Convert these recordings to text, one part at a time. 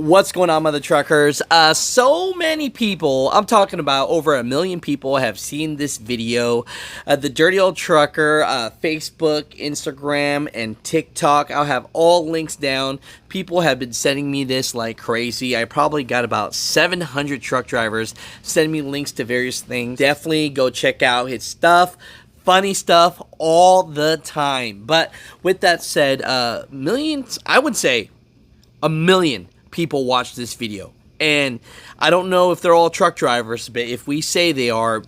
What's going on, mother truckers? So many people, I'm talking about over 1 million people, have seen this video. The Dirty Old Trucker, Facebook, Instagram, and TikTok. I'll have all links down. People have been sending me this like crazy. I probably got about 700 truck drivers sending me links to various things. Definitely go check out his stuff. Funny stuff all the time. But with that said, millions, I would say 1 million people watch this video, and I don't know if they're all truck drivers, but if we say they are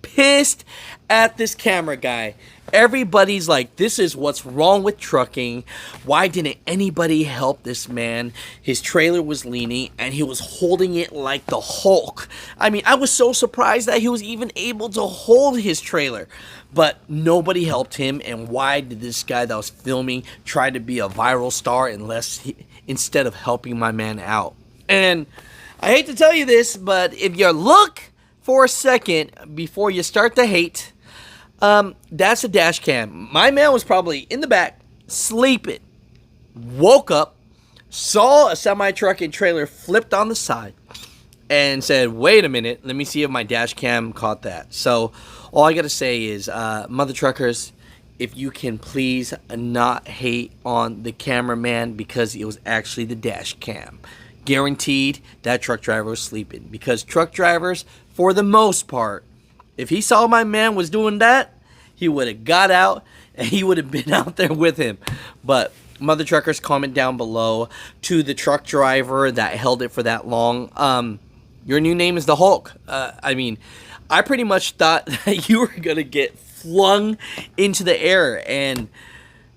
pissed at this camera guy. Everybody's like, this is what's wrong with trucking. Why didn't anybody help this man? His trailer was leaning and he was holding it like the Hulk. I mean, I was so surprised that he was even able to hold his trailer, but nobody helped him. And why did this guy that was filming try to be a viral star instead of helping my man out? And I hate to tell you this, but if you look for a second before you start to hate, that's a dash cam. My man was probably in the back, sleeping, woke up, saw a semi-truck and trailer flipped on the side, and said, wait a minute, let me see if my dash cam caught that. So all I gotta say is, mother truckers, if you can please not hate on the cameraman, because it was actually the dash cam. Guaranteed that truck driver was sleeping, because truck drivers, for the most part, if he saw my man was doing that, he would have got out and he would have been out there with him. But mother truckers, comment down below to the truck driver that held it for that long. Your new name is the Hulk. I mean, I pretty much thought that you were gonna get flung into the air, and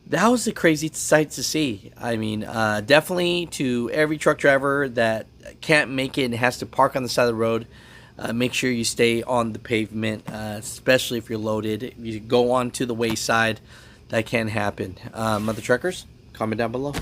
that was a crazy sight to see. I mean, definitely to every truck driver that can't make it and has to park on the side of the road, make sure you stay on the pavement, especially if you're loaded. If you go on to the wayside, that can happen. Mother truckers, comment down below.